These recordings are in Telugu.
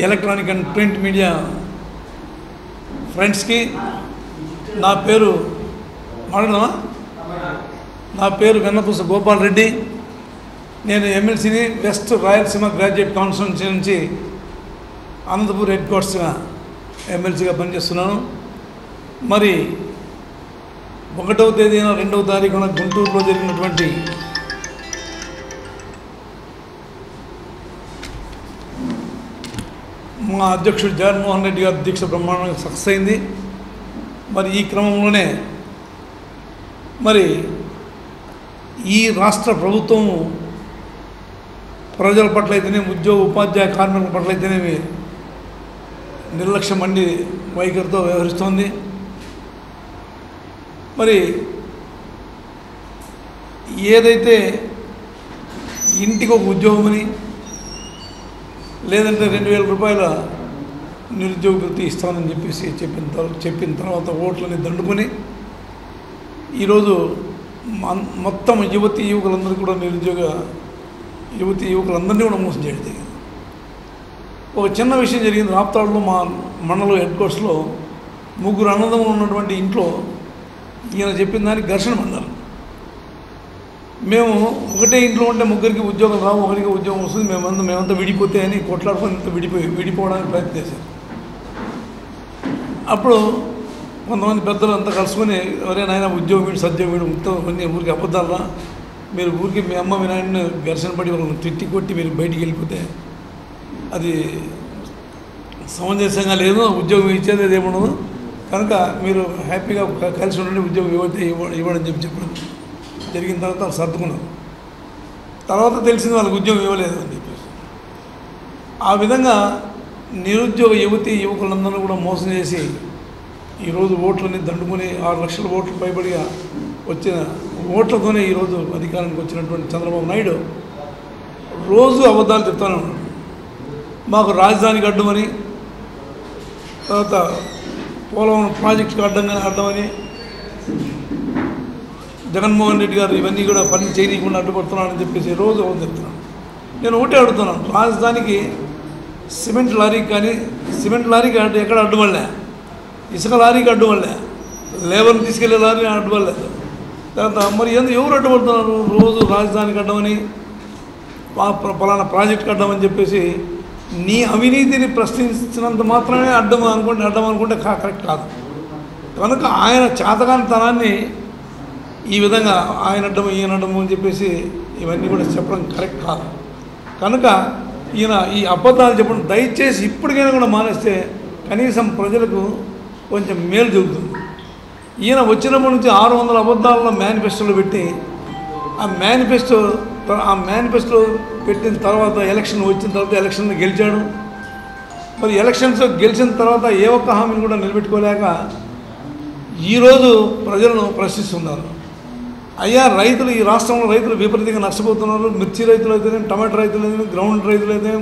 ఎలక్ట్రానిక్ అండ్ ప్రింట్ మీడియా ఫ్రెండ్స్కి నా పేరు మాట్లాడదామా? నా పేరు వెన్నపూస గోపాల్ రెడ్డి. నేను ఎమ్మెల్సీని వెస్ట్ రాయలసీమ గ్రాడ్యుయేట్ కాన్స్టిట్యున్సీ నుంచి అనంతపూర్ హెడ్ క్వార్టర్స్గా ఎమ్మెల్సీగా పనిచేస్తున్నాను. మరి 1వ తేదీన 2వ తారీఖున గుంటూరులో జరిగినటువంటి మా అధ్యక్షుడు జగన్మోహన్ రెడ్డి గారి దీక్ష బ్రహ్మాండంగా సక్సెస్ అయింది. మరి ఈ క్రమంలోనే మరి ఈ రాష్ట్ర ప్రభుత్వం ప్రజల పట్ల అయితేనేమి, ఉద్యోగ ఉపాధ్యాయ కార్మికుల పట్ల అయితేనేమి నిర్లక్ష్యం మండి వైఖరితో వ్యవహరిస్తోంది. మరి ఏదైతే ఇంటికి ఒక ఉద్యోగమని లేదంటే 2000 రూపాయల నిరుద్యోగ వృత్తి ఇస్తానని చెప్పేసి చెప్పిన తర్వాత ఓట్లని దండుకొని ఈరోజు మొత్తం యువకులందరూ కూడా యువకులందరినీ కూడా మోసం చేయడం జరిగింది. ఒక చిన్న విషయం జరిగింది. రాప్తాడులో మా మండలం హెడ్ క్వార్టర్స్లో 3 అన్నదమ్ములు ఉన్నటువంటి ఇంట్లో ఈయన చెప్పిన దానికి ఘర్షణ పడ్డారు. మేము ఒకటే ఇంట్లో ఉంటే ముగ్గురికి ఉద్యోగం రావు, ఒకరికి ఉద్యోగం వస్తుంది, మేమంతా విడిపోతే అని కొట్లాడుకొని విడిపోవడానికి ప్రయత్నం చేశారు. అప్పుడు కొంతమంది పెద్దలు అంతా కలుసుకొని, ఎవరైనా ఆయన ఉద్యోగం వీడు సద్యోగం వీడు మొత్తం కొన్ని ఊరికి అబద్ధాలరా, మీరు ఊరికి మీ అమ్మ మీ నాయన్ని ఘర్షణ పడి వాళ్ళని తిట్టి కొట్టి మీరు బయటికి వెళ్ళిపోతే అది సమంజసంగా లేదు, ఉద్యోగం ఇచ్చేది ఏముండదు, కనుక మీరు హ్యాపీగా కలిసి ఉండండి, ఉద్యోగం ఇవ్వడని చెప్పడం జరిగిన తర్వాత వాళ్ళు సర్దుకున్నారు. తర్వాత తెలిసింది వాళ్ళకి ఉద్యోగం ఇవ్వలేదు అని చెప్పేసి. ఆ విధంగా నిరుద్యోగ యువకులందరూ కూడా మోసం చేసి ఈరోజు ఓట్లని దండుకొని 6 లక్షల ఓట్లు పైబడిగా వచ్చిన ఓట్లతోనే ఈరోజు అధికారానికి వచ్చినటువంటి చంద్రబాబు నాయుడు రోజు అబద్ధాలు చెప్తానే ఉన్నాడు. మాకు రాజధానికి అడ్డమని, తర్వాత పోలవరం ప్రాజెక్టుకి అడ్డమని, జగన్మోహన్ రెడ్డి గారు ఇవన్నీ కూడా పని చేయకుండా అడ్డుపడుతున్నాడని చెప్పేసి రోజు అబద్ధం చెప్తున్నాను. నేను ఒకటే అడుగుతున్నాను, రాజధానికి సిమెంట్ లారీకి ఎక్కడ అడ్డుపడలే, ఇసుక లారీకి అడ్డుపడలే, లేబర్ని తీసుకెళ్లే లారీ అడ్డుపడలేదు. తర్వాత మరి ఎవరు అడ్డుపడుతున్నారు? రోజు రాజధానికి అడ్డమని, పలానా ప్రాజెక్టుకి అడ్డమని చెప్పేసి నీ అవినీతిని ప్రశ్నించినంత మాత్రమే అడ్డం అనుకుంటే కరెక్ట్ కాదు. కనుక ఆయన చేతకానితనాన్ని ఈ విధంగా ఆయన అడ్డము ఈయన అడ్డము అని చెప్పేసి ఇవన్నీ కూడా చెప్పడం కరెక్ట్ కాదు. కనుక ఈయన ఈ అబద్ధాలు చెప్పడం దయచేసి ఇప్పటికైనా కూడా మానేస్తే కనీసం ప్రజలకు కొంచెం మేలు జరుగుతుంది. ఈయన వచ్చినప్పటి నుంచి 600 అబద్ధాలను మేనిఫెస్టోలో పెట్టి ఆ మేనిఫెస్టో పెట్టిన తర్వాత వచ్చిన తర్వాత ఎలక్షన్లో గెలిచాడు. మరి ఎలక్షన్స్ గెలిచిన తర్వాత ఏ ఒక్క హామీని కూడా నిలబెట్టుకోలేక ఈరోజు ప్రజలను ప్రశ్నిస్తున్నారు. అయ్యా, రైతులు ఈ రాష్ట్రంలో రైతులు విపరీతంగా నష్టపోతున్నారు. మిర్చి రైతులు అయితేనే, టమాటా రైతులు అయితేనే, గ్రౌండ్ రైతులు అయితేనే,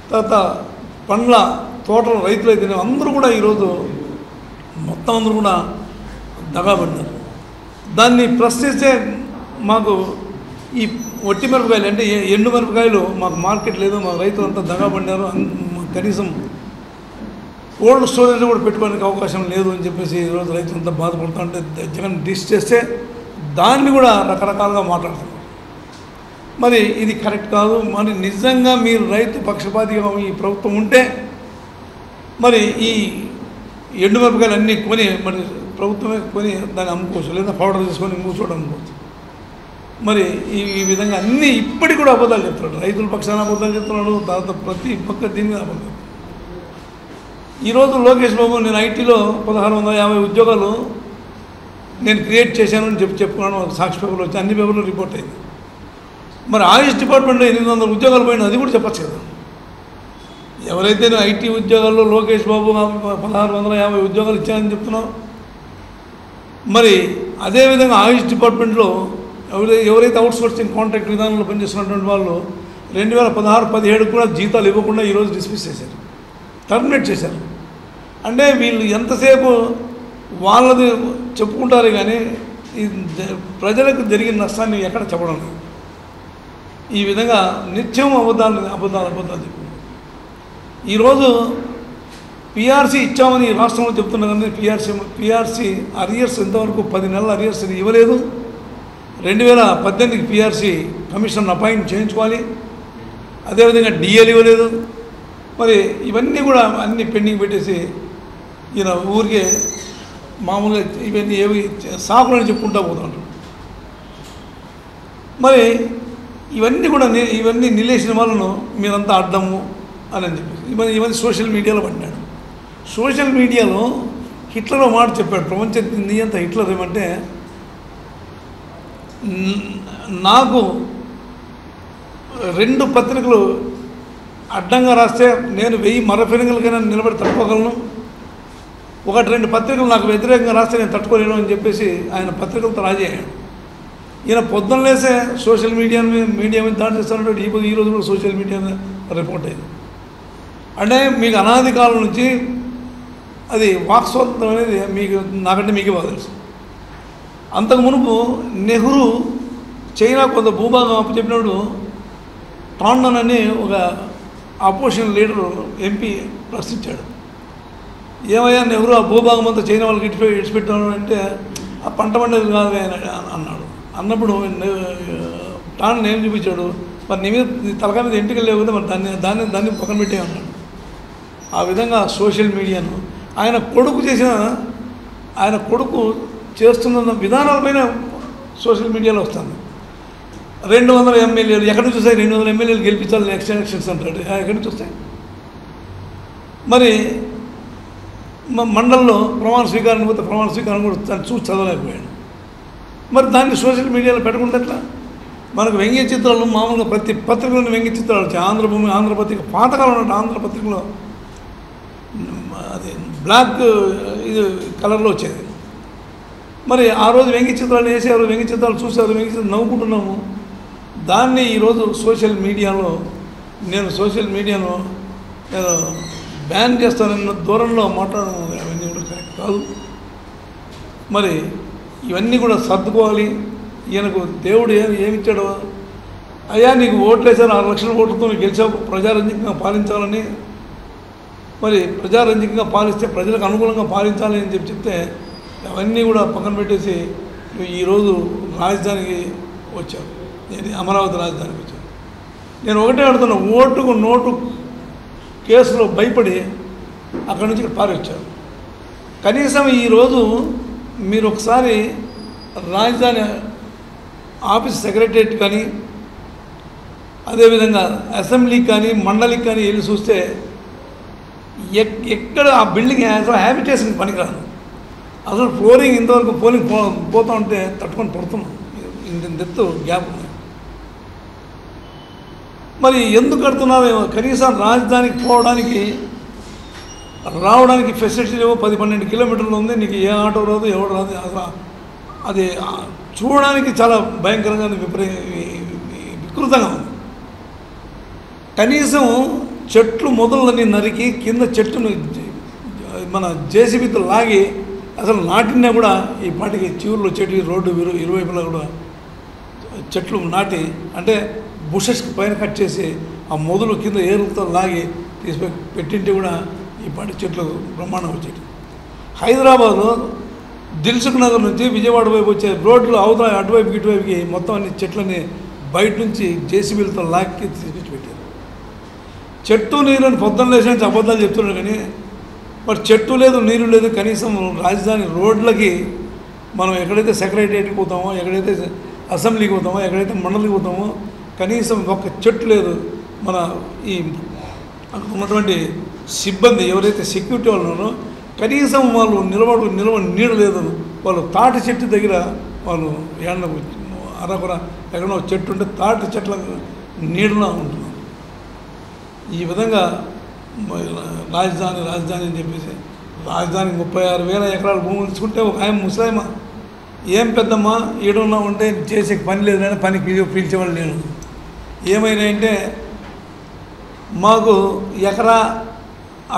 తర్వాత పండ్ల తోటల రైతులు అయితేనే అందరూ కూడా ఈరోజు మొత్తం అందరూ కూడా దగాపడినారు. దాన్ని ప్రశ్నిస్తే మాకు ఈ ఒట్టి మిరపకాయలు అంటే ఎండు మిరపకాయలు మాకు మార్కెట్ లేదు, మా రైతులు అంతా దగాపడినారు, కనీసం కోల్డ్ స్టోరేజ్ కూడా పెట్టుకోవడానికి అవకాశం లేదు అని చెప్పేసి ఈరోజు రైతులంతా బాధపడుతుంటే జగన్ డిస్ చేస్తే దాన్ని కూడా రకరకాలుగా మాట్లాడుతున్నారు. మరి ఇది కరెక్ట్ కాదు. మరి నిజంగా మీరు రైతు పక్షపాతిగా ఈ ప్రభుత్వం ఉంటే మరి ఈ ఎండు మిరపకాయలు అన్నీ కొని మరి ప్రభుత్వమే కొని దాన్ని అమ్ముకోవచ్చు, లేదా పౌడర్ తీసుకొని ఇంకో చోట అమ్ముకోవచ్చు. మరి ఈ విధంగా అన్నీ ఇప్పటికి కూడా అబద్ధాలు చెప్తున్నాడు. రైతుల పక్షాన అబద్ధాలు చెప్తున్నాడు, తర్వాత ప్రతి పక్క దీని మీద అబద్ధాలు. ఈరోజు లోకేష్ బాబు నేను ఐటీలో 1650 ఉద్యోగాలు నేను క్రియేట్ చేశానని చెప్పుకున్నాను. సాక్షి పేపర్లో వచ్చి అన్ని పేపర్లో రిపోర్ట్ అయింది. మరి ఆయుష్ డిపార్ట్మెంట్లో 800 ఉద్యోగాలు పోయినా అది కూడా చెప్పచ్చు కదా. ఎవరైతే ఐటీ ఉద్యోగాల్లో లోకేష్ బాబు 1650 ఉద్యోగాలు ఇచ్చానని చెప్తున్నావు, మరి అదేవిధంగా ఆయుష్ డిపార్ట్మెంట్లో ఎవరైతే అవుట్సోర్సింగ్ కాంట్రాక్ట్ విధానంలో పనిచేస్తున్నటువంటి వాళ్ళు 2016-17 కూడా జీతాలు ఇవ్వకుండా ఈరోజు డిస్మిస్ చేశారు, టర్మినేట్ చేశారు. అంటే వీళ్ళు ఎంతసేపు వాళ్ళది చెప్పుకుంటారు కానీ ఈ ప్రజలకు జరిగిన నష్టాన్ని ఎక్కడ చెప్పడం లేదు. ఈ విధంగా నిత్యం అబద్ధాలు చెప్పు. ఈరోజు పిఆర్సీ ఇచ్చామని రాష్ట్రంలో చెప్తున్నారు, కానీ పిఆర్సీ అరియర్స్ ఎంతవరకు 10 నెలల అరియర్స్ ఇవ్వలేదు. 2018కి పిఆర్సీ కమిషన్ అపాయింట్ చేయించుకోవాలి. అదేవిధంగా డిఎల్ ఇవ్వలేదు. మరి ఇవన్నీ కూడా అన్నీ పెండింగ్ పెట్టేసి ఈయన ఊరికే మామూలుగా ఇవన్నీ ఏవి సాకులని చెప్పుకుంటూ పోతుంటారు. మరి ఇవన్నీ నిలేసిన వాళ్ళను మీరంతా అడ్డము అని చెప్పేసి ఇవన్నీ సోషల్ మీడియాలో పడినాడు. సోషల్ మీడియాలో హిట్లర్ మాట చెప్పాడు, ప్రపంచ నియంత హిట్లర్ ఏమంటే, నాకు 2 పత్రికలు అడ్డంగా రాస్తే నేను 1000 మరఫిరంగులకైనా నిలబడి తట్టుకోగలను, 1-2 పత్రికలు నాకు వ్యతిరేకంగా రాస్తే నేను తట్టుకోలేను అని చెప్పేసి ఆయన పత్రికలతో రాజీ అయ్యాడు. ఈయన పొద్దున్న లేసే సోషల్ మీడియా మీద దాడి చేస్తానంటే ఈరోజు కూడా సోషల్ మీడియా మీద రిపోర్ట్ అయింది. అంటే మీకు అనాది కాలం నుంచి అది వాక్స్వాతంత్రం అనేది నాకంటే మీకే బాగా తెలుసు. అంతకు మునుపు నెహ్రూ చైనా కొంత భూభాగం అప్పచెప్పినప్పుడు టాండన్ అని ఒక అపోజిషన్ లీడరు ఎంపీ ప్రశ్నించాడు, ఏమయ్యా నెహ్రూ ఆ భూభాగం అంతా చైనా వాళ్ళకి ఇడిచిపెట్టాను అంటే, ఆ పంట పండేది కాదు అన్నాడు. అన్నప్పుడు టాండన్ ఏం చూపించాడు, మరి నీ మీద తలకాయ మీద ఇంటికి లేవు కదా, మరి దాన్ని పక్కన పెట్టే అన్నాడు. ఆ విధంగా సోషల్ మీడియాను ఆయన కొడుకు చేస్తున్న విధానాలపైన సోషల్ మీడియాలో వస్తుంది. 200 ఎమ్మెల్యేలు ఎక్కడి నుంచి వస్తాయి? 200 ఎమ్మెల్యేలు గెలిపించాలి నెక్స్ట్ ఎలక్షన్స్ అంటాడు. ఎక్కడి నుంచి వస్తాయి? మరి మండలంలో ప్రమాణ స్వీకారం పోతే ప్రమాణ స్వీకారం కూడా దాన్ని చూసి చదవలేకపోయాడు. మరి దాన్ని సోషల్ మీడియాలో పెట్టకుండా ఎట్లా? మనకు వ్యంగ్య చిత్రాలు మామూలుగా ప్రతి పత్రికలోని వ్యంగ్య చిత్రాలు వచ్చాయి. ఆంధ్రభూమి, ఆంధ్రపత్రిక, పాతకాలం ఉన్నట్టు ఆంధ్రపత్రికలో అది బ్లాక్ ఇది కలర్లో వచ్చేది. మరి ఆ రోజు వ్యంగ్య చిత్రాలు వేసేవారు, వ్యంగ్య చిత్రాలు చూసేవారు, వ్యంగ్య చిత్రాలు నవ్వుకుంటున్నాము. దాన్ని ఈరోజు సోషల్ మీడియాలో నేను బ్యాన్ చేస్తానన్న దూరంలో మాట్లాడడం అవన్నీ కూడా కరెక్ట్ కాదు. మరి ఇవన్నీ కూడా సర్దుకోవాలి. ఈయనకు దేవుడు ఏమిచ్చాడో, అయ్యా నీకు ఓట్లు వేసారు, 6 లక్షల ఓట్లతో గెలిచావు, ప్రజారంజకంగా పాలించాలని, మరి ప్రజారంజకంగా పాలిస్తే ప్రజలకు అనుకూలంగా పాలించాలి అని చెప్తే అవన్నీ కూడా పక్కన పెట్టేసి ఈరోజు రాజధానికి వచ్చావు, అమరావతి రాజధానికి వచ్చావు. నేను ఒకటే అడుగుతున్నా, ఓటుకు నోటు కేసులో భయపడి అక్కడి నుంచి ఇక్కడ పారొచ్చారు. కనీసం ఈరోజు మీరు ఒకసారి రాజధాని ఆఫీస్ సెక్రటరియట్ కానీ, అదేవిధంగా అసెంబ్లీకి కానీ, మండలికి కానీ వెళ్ళి చూస్తే ఎక్కడ ఆ బిల్డింగ్ అసలు హ్యాబిటేషన్ పనికిరాదు. అసలు ఫ్లోరింగ్ ఇంతవరకు పోతూ ఉంటే తట్టుకొని పడుతున్నాం, ఇంత గ్యాప్ ఉంది. మరి ఎందుకు కడుతున్నారేమో? కనీసం రాజధానికి రావడానికి ఫెసిలిటీ లేవో, 10-12 కిలోమీటర్లు ఉంది, నీకు ఏ ఆటో రాదు, ఎవడు రాదు. అసలు అది చూడడానికి చాలా భయంకరంగా వికృతంగా ఉంది. కనీసం చెట్లు మొదలన్నీ నరికి కింద చెట్టును మన జేసీబీతో లాగి అసలు నాటినా కూడా ఈ పాటికి చివరిలో చెట్టు రోడ్డు ఇరువైపులా కూడా చెట్లు నాటి, అంటే బుషెస్కి పైన కట్ చేసి ఆ మొదలు కింద ఏరులతో లాగి తీసుకొని పెట్టింటే కూడా ఈ పాటి చెట్లు బ్రహ్మాండం వచ్చేటి. హైదరాబాదు దిల్సుఖ్ నగర్ నుంచి విజయవాడ వైపు వచ్చే రోడ్లు అవతల అటువైపుకి ఇటువైపుకి మొత్తం అన్ని చెట్లని బయట నుంచి జేసీబీలతో లాక్కి తీసుకొచ్చి పెట్టారు. చెట్టు నీరు అని పొద్దున్న లేచినట్టు అబద్ధాలు చెప్తున్నాడు, కానీ మరి చెట్టు లేదు, నీరు లేదు. కనీసం రాజధాని రోడ్లకి మనం ఎక్కడైతే సెక్రటరియట్కి పోతామో, ఎక్కడైతే అసెంబ్లీకి పోతామో, ఎక్కడైతే మండలికి పోతామో కనీసం ఒక్క చెట్టు లేదు. మన ఈ ఉన్నటువంటి సిబ్బంది ఎవరైతే సెక్యూరిటీ వాళ్ళు ఉన్నారో కనీసం వాళ్ళు నిలవ నీడ లేదు. వాళ్ళు తాటి చెట్టు దగ్గర వాళ్ళు అరకొర ఎక్కడో చెట్టు ఉంటే తాటి చెట్ల నీడలో ఉంటున్నారు. ఈ విధంగా రాజధాని అని చెప్పేసి రాజధానికి 36,000 ఎకరాల భూములు తీసుకుంటే ఒక ఆయన ముసలాయమ, ఏం పెద్దమ్మా ఈడున్నా ఉంటే చేసే పని లేదు, కానీ పని పిలిచేవాళ్ళు నేను. ఏమైనా అంటే మాకు ఎకరా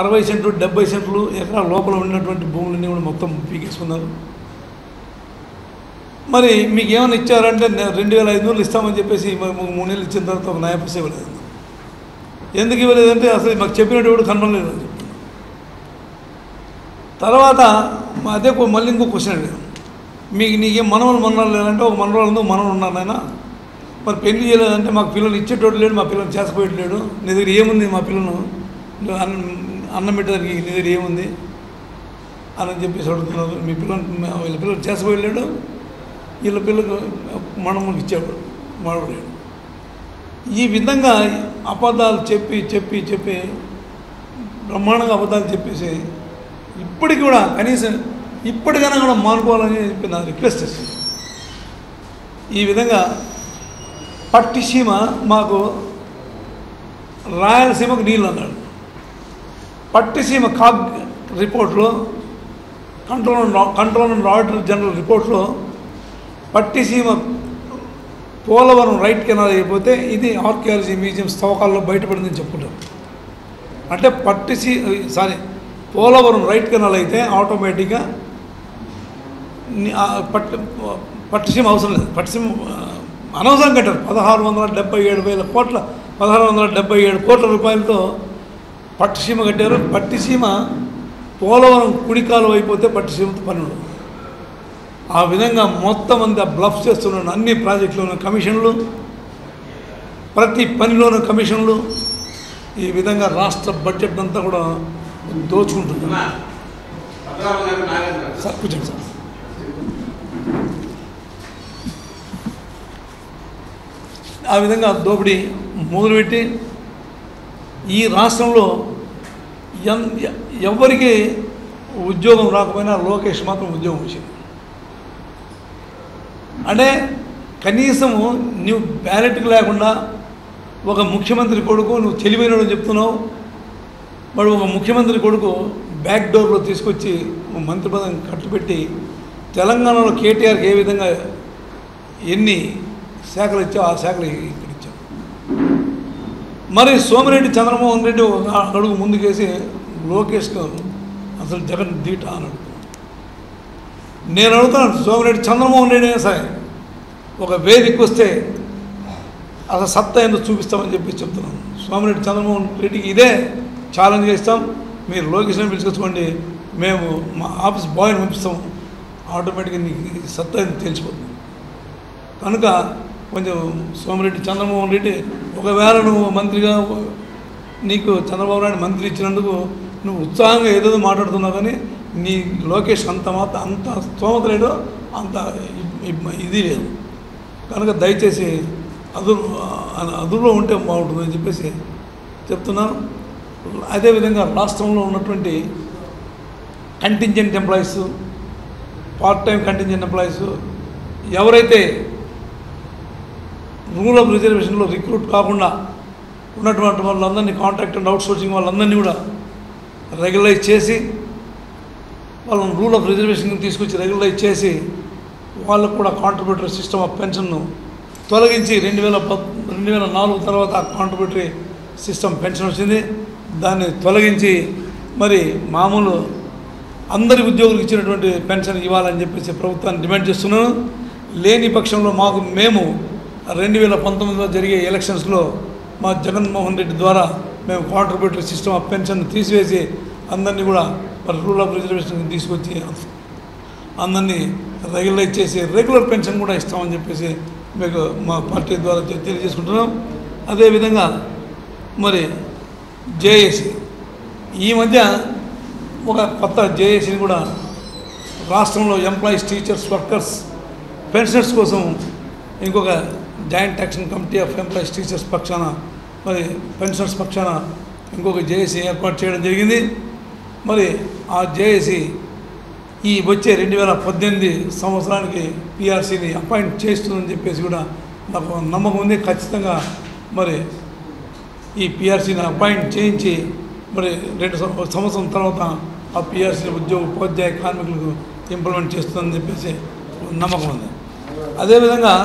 60 సెంట్లు 70 సెంట్లు ఎకరా లోపల ఉన్నటువంటి భూములన్నీ కూడా మొత్తం పీకేసుకున్నారు. మరి మీకు ఏమైనా ఇచ్చారంటే 2,500 ఇస్తామని చెప్పేసి 3 నెలలు ఇచ్చిన తర్వాత ఒక న్యాయపరిశ ఇవ్వలేదు. ఎందుకు ఇవ్వలేదంటే అసలు మాకు చెప్పినట్టు కూడా కనపడలేదు అని చెప్తున్నాను. తర్వాత అదే మళ్ళీ ఇంకో క్వశ్చన్ అడిగాను, నీకేం మనవరాలు లేదంటే ఒక మనవరాలు ఉన్నారు నాయన, మరి పెళ్లి చేయలేదంటే మాకు పిల్లలు ఇచ్చేటోడు లేడు, మా పిల్లలు చేసపోయేట్లేడు, నీ దగ్గర ఏముంది మా పిల్లలు అన్నం పెట్టడానికి నీ దగ్గర ఏముంది అని చెప్పేసి అడుగుతున్నారు. మీ వీళ్ళ పిల్లలు చేసపోయలేడు, వీళ్ళ పిల్లలకు మనముకి ఇచ్చాడు మాడలేడు. ఈ విధంగా అబద్ధాలు చెప్పి చెప్పి చెప్పి బ్రహ్మాండంగా అబద్ధాలు చెప్పేసి ఇప్పటికి కూడా కనీసం ఇప్పటికైనా కూడా మానుకోవాలని చెప్పి నా రిక్వెస్ట్ చేస్తుంది. ఈ విధంగా పట్టిసీమ మాకు రాయలసీమకు నీళ్ళు అన్నాడు. పట్టిసీమ కాగ్ రిపోర్ట్లో కంట్రోలర్ అండ్ ఆడిటర్ జనరల్ రిపోర్ట్లో పట్టిసీమ పోలవరం రైట్ కెనాల్ అయిపోతే ఇది ఆర్కియాలజీ మ్యూజియంస్ తవ్వకాల్లో బయటపడిందని చెప్పుకుంటారు. అంటే పోలవరం రైట్ కెనాల్ అయితే ఆటోమేటిక్గా పట్టిసీమ అవసరం లేదు. పట్టిసీమ అనవసరం కట్టారు. 1677 కోట్ల రూపాయలతో పట్టిసీమ కట్టారు. పట్టిసీమ పోలవరం కుడికాలు అయిపోతే పట్టిసీమతో పని ఉండదు. ఆ విధంగా మొత్తం అంతా బ్లఫ్ చేస్తున్నాను. అన్ని ప్రాజెక్టులోనూ కమిషన్లు, ప్రతి పనిలోనూ కమిషన్లు, ఈ విధంగా రాష్ట్ర బడ్జెట్ అంతా కూడా దోచుకుంటుంది. సార్ కూర్చోండి సార్. ఆ విధంగా దోపిడీ మొదలుపెట్టి ఈ రాష్ట్రంలో ఎవరికి ఉద్యోగం రాకపోయినా లోకేష్ మాత్రం ఉద్యోగం వచ్చింది. అంటే కనీసము నువ్వు బ్యాలెట్కి లేకుండా ఒక ముఖ్యమంత్రి కొడుకు నువ్వు తెలివైనడు చెప్తున్నావు, వాడు ఒక ముఖ్యమంత్రి కొడుకు బ్యాక్ డోర్లో తీసుకొచ్చి మంత్రి పదం కట్టుపెట్టి తెలంగాణలో కేటీఆర్కి ఏ విధంగా ఎన్ని శాఖలు ఇచ్చావు ఆ శాఖలు ఇక్కడ ఇచ్చావు. మరి సోమిరెడ్డి చంద్రమోహన్ రెడ్డి ఒక అడుగు ముందుకేసి లోకేష్కు అసలు జగన్ దీట అని అడుగుతున్నాను. నేను అడుగుతున్నాను, సోమిరెడ్డి చంద్రమోహన్ రెడ్డి అయినా సరే ఒక వేదికకి వస్తే అసలు సత్తా ఎందుకు చూపిస్తామని చెప్పి చెప్తున్నాను. సోమిరెడ్డి చంద్రమోహన్ రెడ్డికి ఇదే ఛాలెంజ్గా ఇస్తాం, మీరు లోకేష్ని పిలుచుకొచ్చుకోండి, మేము మా ఆఫీస్ బాయ్ని పంపిస్తాం, ఆటోమేటిక్గా నీకు సత్తా ఎందుకు తెలిసిపోతుంది. కనుక కొంచెం సోమిరెడ్డి చంద్రమోహన్ రెడ్డి ఒకవేళ నువ్వు మంత్రిగా నీకు చంద్రబాబు నాయుడు మంత్రి ఇచ్చినందుకు నువ్వు ఉత్సాహంగా ఏదో మాట్లాడుతున్నావు, కానీ నీ లోకేష్ అంత స్తోమత లేడు, అంత ఇది లేదు. కనుక దయచేసి అదురులో ఉంటే బాగుంటుందని చెప్పేసి చెప్తున్నాను. అదేవిధంగా రాష్ట్రంలో ఉన్నటువంటి contingent employees, part time contingent employees ఎవరైతే రూల్ ఆఫ్ రిజర్వేషన్లో రిక్రూట్ కాకుండా ఉన్నటువంటి వాళ్ళందరినీ కాంట్రాక్ట్ అండ్ అవుట్సోర్సింగ్ వాళ్ళందరినీ కూడా రెగ్యులైజ్ చేసి వాళ్ళని రూల్ ఆఫ్ రిజర్వేషన్ తీసుకొచ్చి రెగ్యులైజ్ చేసి వాళ్ళకు కూడా కాంట్రిబ్యూటరీ సిస్టమ్ ఆఫ్ పెన్షన్ను తొలగించి 2004 తర్వాత కాంట్రిబ్యూటరీ సిస్టమ్ పెన్షన్ వచ్చింది, దాన్ని తొలగించి మరి మామూలు అందరి ఉద్యోగులకు ఇచ్చినటువంటి పెన్షన్ ఇవ్వాలని చెప్పేసి ప్రభుత్వాన్ని డిమాండ్ చేస్తున్నాను. లేని పక్షంలో మేము 2019లో జరిగే ఎలక్షన్స్లో మా జగన్మోహన్ రెడ్డి ద్వారా మేము కాంట్రిబ్యూటరీ సిస్టమ్ ఆఫ్ పెన్షన్ తీసివేసి అందరినీ కూడా మరి రూల్ ఆఫ్ రిజర్వేషన్ తీసుకొచ్చి అందరినీ రెగ్యులైజ్ చేసి రెగ్యులర్ పెన్షన్ కూడా ఇస్తామని చెప్పేసి మీకు మా పార్టీ ద్వారా తెలియజేసుకుంటున్నాం. అదేవిధంగా మరి జేఏసీ ఈ మధ్య ఒక కొత్త జేఏసీని కూడా రాష్ట్రంలో ఎంప్లాయీస్, టీచర్స్, వర్కర్స్, పెన్షనర్స్ కోసం ఇంకొక joint action committee of employees, teachers పక్షాన మరి పెన్షనర్స్ పక్షాన ఇంకొక జేఏసీ ఏర్పాటు చేయడం జరిగింది. మరి ఆ జేఏసీ ఈ వచ్చే 2018 సంవత్సరానికి పిఆర్సీని అపాయింట్ చేస్తుందని చెప్పేసి కూడా నాకు నమ్మకం ఉంది. ఖచ్చితంగా మరి ఈ పిఆర్సీని అపాయింట్ చేయించి మరి 2 సంవత్సరం తర్వాత ఆ పిఆర్సీ ఉపాధ్యాయ కార్మికులకు ఇంప్లిమెంట్ చేస్తుందని చెప్పేసి నమ్మకం ఉంది. అదేవిధంగా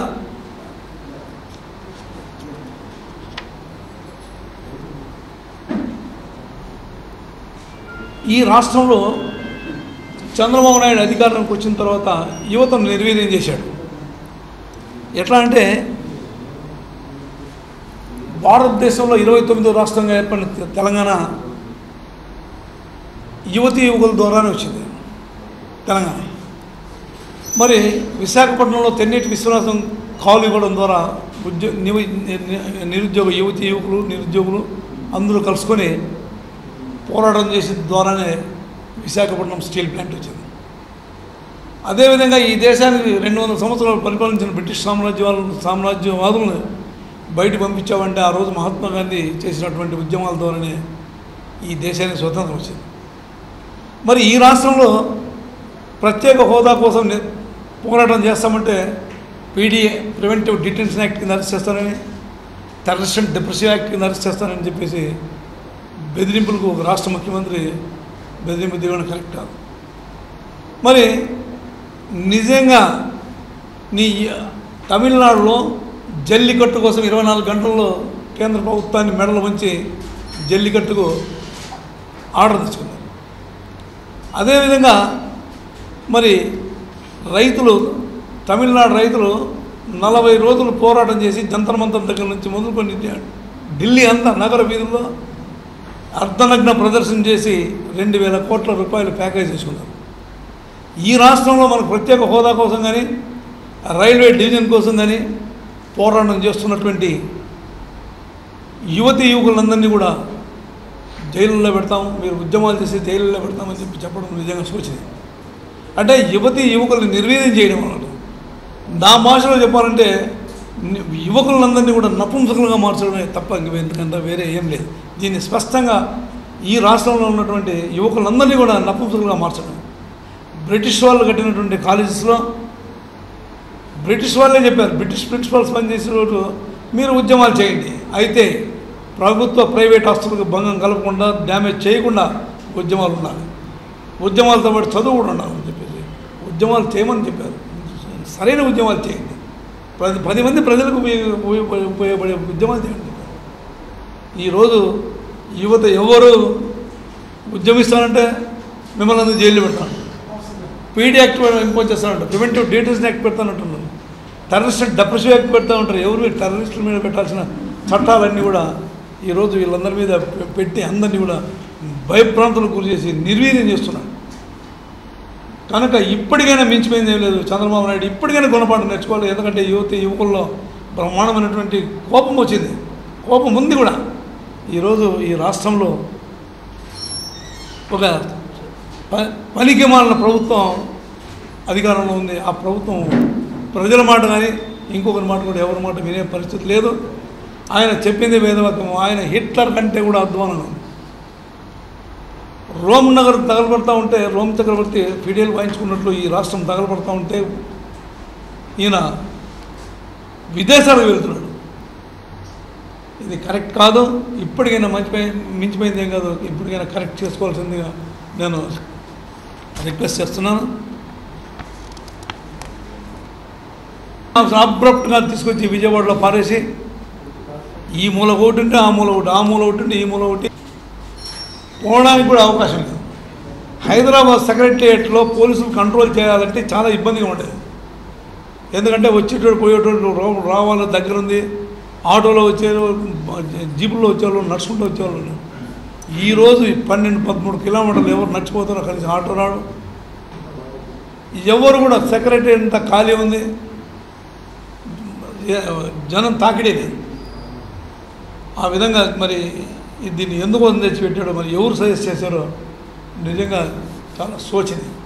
ఈ రాష్ట్రంలో చంద్రబాబు నాయుడు అధికారంలోకి వచ్చిన తర్వాత యువతను నిర్వీర్యం చేశాడు. ఎట్లా అంటే భారతదేశంలో 29వ రాష్ట్రంగా ఏర్పడిన తెలంగాణ యువతీ యువకుల ద్వారానే వచ్చింది తెలంగాణ. మరి విశాఖపట్నంలో తెన్నేటి విశ్వనాథం కాలు ఇవ్వడం ద్వారా నిరుద్యోగ యువతీ యువకులు నిరుద్యోగులు అందరూ కలుసుకొని పోరాటం చేసిన ద్వారానే విశాఖపట్నం స్టీల్ ప్లాంట్ వచ్చింది. అదేవిధంగా ఈ దేశానికి 200 సంవత్సరాలు పరిపాలించిన బ్రిటిష్ సామ్రాజ్యవాదులను బయట పంపించామంటే ఆ రోజు మహాత్మా గాంధీ చేసినటువంటి ఉద్యమాల ద్వారానే ఈ దేశానికి స్వతంత్రం వచ్చింది. మరి ఈ రాష్ట్రంలో ప్రత్యేక హోదా కోసం పోరాటం చేస్తామంటే పీడీఏ ప్రివెంటివ్ డిటెన్షన్ యాక్ట్ కింద అరెస్ట్ చేస్తానని, టెర్రరిస్ట్ అండ్ డిప్రెసివ్ యాక్ట్ కింద అరెస్ట్ చేస్తానని చెప్పేసి బెదిరింపులకు ఒక రాష్ట్ర ముఖ్యమంత్రి బెదిరింపు దిగడం కరెక్ట్ కాదు. మరి నిజంగా నీ తమిళనాడులో జల్లికట్టు కోసం 24 గంటల్లో కేంద్ర ప్రభుత్వాన్ని మెడలు వంచి జల్లికట్టుకు ఆర్డర్ తెచ్చుకున్నారు. అదేవిధంగా మరి రైతులు తమిళనాడు రైతులు 40 రోజులు పోరాటం చేసి జంతర్ మంతర్ దగ్గర నుంచి మొదలుకొని ఢిల్లీ అంతా నగర వీధుల్లో అర్ధనగ్న ప్రదర్శన చేసి 2,000 కోట్ల రూపాయలు ప్యాకేజ్ చేసుకున్నారు. ఈ రాష్ట్రంలో మనకు ప్రత్యేక హోదా కోసం కానీ రైల్వే డివిజన్ కోసం కానీ పోరాటం చేస్తున్నటువంటి యువతీ యువకులందరినీ కూడా జైలులో పెడతాం, మీరు ఉద్యమాలు చేసి జైలులో పెడతామని చెప్పడం నిజంగా సూచన. అంటే యువతీ యువకుల్ని నిర్వీర్యం చేయడం అన్నమాట. నా భాషలో చెప్పాలంటే యువకులందరినీ కూడా నపుంసకులుగా మార్చడమే తప్ప ఎందుకంటే వేరే ఏం లేదు. దీన్ని స్పష్టంగా ఈ రాష్ట్రంలో ఉన్నటువంటి యువకులందరినీ కూడా నపుంసకులుగా మార్చడం. బ్రిటిష్ వాళ్ళు కట్టినటువంటి కాలేజెస్లో బ్రిటిష్ వాళ్ళే చెప్పారు, బ్రిటిష్ ప్రిన్సిపల్స్ పనిచేసే రోజు మీరు ఉద్యమాలు చేయండి, అయితే ప్రభుత్వ ప్రైవేట్ ఆస్తులకు భంగం కలగకుండా డ్యామేజ్ చేయకుండా ఉద్యమాలు ఉండాలి, ఉద్యమాలతో పాటు చదువు కూడా ఉండాలని చెప్పేసి ఉద్యమాలు చేయమని చెప్పారు. సరైన ఉద్యమాలు చేయండి, 10 మంది ప్రజలకు ఉపయోగపడే ఉద్యమాలు చేయండి చెప్పారు. ఈరోజు యువత ఎవరు ఉద్యమిస్తారంటే మిమ్మల్ని అందరూ జైల్లో పెడతాను, పీడీ యాక్ట్ ఇంపోజ్ చేస్తానంట, ప్రివెంటివ్ డిటెన్షన్ యాక్ట్ పెడతానంటున్నారు, టెర్రరిస్ట్ అండ్ డిప్రెసివ్ యాక్ట్ పెడతా ఉంటారు. ఎవరు టెర్రరిస్టుల మీద పెట్టాల్సిన చట్టాలన్నీ కూడా ఈరోజు వీళ్ళందరి మీద పెట్టి అందరినీ కూడా భయభ్రాంతులకు గురి చేసి నిర్వీర్యం చేస్తున్నారు. కనుక ఇప్పటికైనా మించిపోయింది ఏం లేదు. చంద్రబాబు నాయుడు ఇప్పటికైనా గుణపాఠం నేర్చుకోవాలి. ఎందుకంటే యువకుల్లో బ్రహ్మాండమైనటువంటి కోపం వచ్చింది, కోపం ఉంది కూడా. ఈరోజు ఈ రాష్ట్రంలో ఒక పనికి మాలిన ప్రభుత్వం అధికారంలో ఉంది. ఆ ప్రభుత్వం ప్రజల మాట కానీ ఇంకొకరి మాట కూడా ఎవరి మాట వినే పరిస్థితి లేదు. ఆయన చెప్పింది వేదవాక్యం. ఆయన హిట్లర్ కంటే కూడా అధ్వానం. రోమ్ నగర్ తగలబడతా ఉంటే రోమ్ చక్రవర్తి ఫిడేల్ వాయించుకున్నట్లు ఈ రాష్ట్రం తగలబడతా ఉంటే ఈయన విదేశాలకు వెళ్తున్నాడు. ఇది కరెక్ట్ కాదు. ఇప్పటికైనా మించిపోయింది ఏం కాదు, ఇప్పటికైనా కరెక్ట్ చేసుకోవాల్సిందిగా నేను రిక్వెస్ట్ చేస్తున్నాను. అబ్రప్ట్గా తీసుకొచ్చి విజయవాడలో పారేసి ఈ మూల ఒకటి ఉంటే ఆ మూల ఒకటి, ఆ మూల ఒకటి ఉంటే ఈ మూల ఒకటి పోవడానికి కూడా అవకాశం లేదు. హైదరాబాద్ సెక్రటేరియట్లో పోలీసులు కంట్రోల్ చేయాలంటే చాలా ఇబ్బందిగా ఉండేది. ఎందుకంటే వచ్చేటోడు పోయేటోడు రావాలి, దగ్గర ఉంది, ఆటోలో వచ్చేవాళ్ళు, జీపుల్లో వచ్చేవాళ్ళు, నడుచుకుంటూ వచ్చేవాళ్ళు. ఈరోజు 12-13 కిలోమీటర్లు ఎవరు నడిచిపోతారో కలిసి ఆటో రాడు. ఎవరు కూడా సెక్రటేరియట్ అంతా ఖాళీ ఉంది, జనం తాకిడేది. ఆ విధంగా మరి దీన్ని ఎందుకు తెచ్చిపెట్టాడో, మరి ఎవరు సజెస్ట్ చేశారో నిజంగా చాలా శోచనీయం.